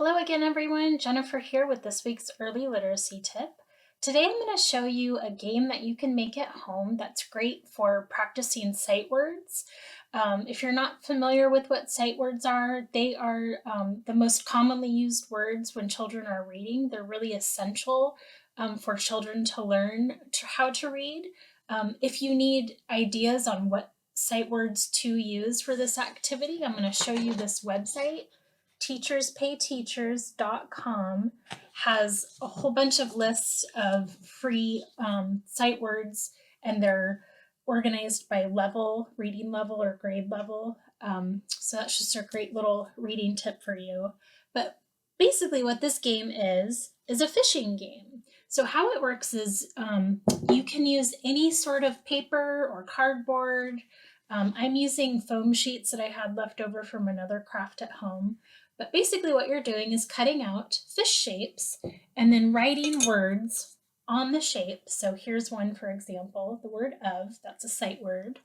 Hello again, everyone. Jennifer here with this week's early literacy tip. Today I'm going to show you a game that you can make at home that's great for practicing sight words. If you're not familiar with what sight words are, they are the most commonly used words when children are reading. They're really essential for children to learn how to read. If you need ideas on what sight words to use for this activity, I'm going to show you this website. Teacherspayteachers.com has a whole bunch of lists of free sight words, and they're organized by level, reading level or grade level. So that's just a great little reading tip for you. But basically what this game is a fishing game. So how it works is you can use any sort of paper or cardboard. I'm using foam sheets that I had left over from another craft at home. But basically what you're doing is cutting out fish shapes and then writing words on the shape. So here's one, for example, the word of, that's a sight word.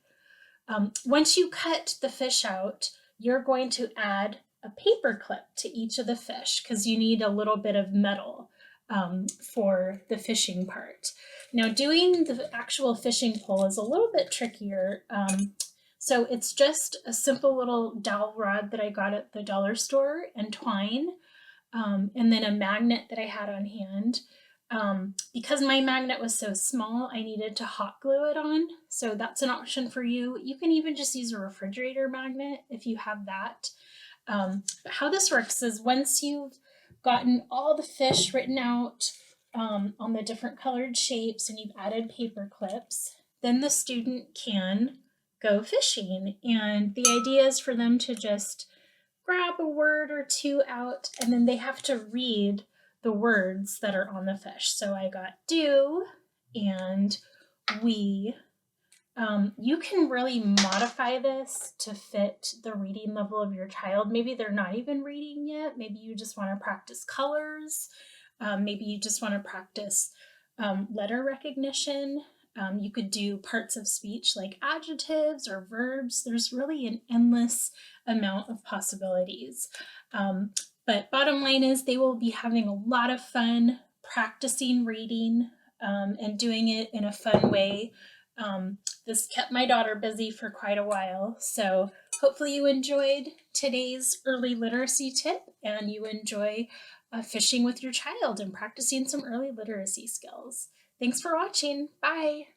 Once you cut the fish out, you're going to add a paper clip to each of the fish because you need a little bit of metal for the fishing part. Now doing the actual fishing pole is a little bit trickier. So it's just a simple little dowel rod that I got at the dollar store and twine, and then a magnet that I had on hand. Because my magnet was so small, I needed to hot glue it on. So that's an option for you. You can even just use a refrigerator magnet if you have that. But how this works is once you've gotten all the fish written out on the different colored shapes and you've added paper clips, then the student can go fishing. And the idea is for them to just grab a word or two out, and then they have to read the words that are on the fish. So I got do and we. You can really modify this to fit the reading level of your child. Maybe they're not even reading yet. Maybe you just want to practice colors. Maybe you just want to practice letter recognition. You could do parts of speech like adjectives or verbs. There's really an endless amount of possibilities. But bottom line is they will be having a lot of fun practicing reading and doing it in a fun way. This kept my daughter busy for quite a while. So hopefully you enjoyed today's early literacy tip and you enjoy fishing with your child and practicing some early literacy skills. Thanks for watching. Bye.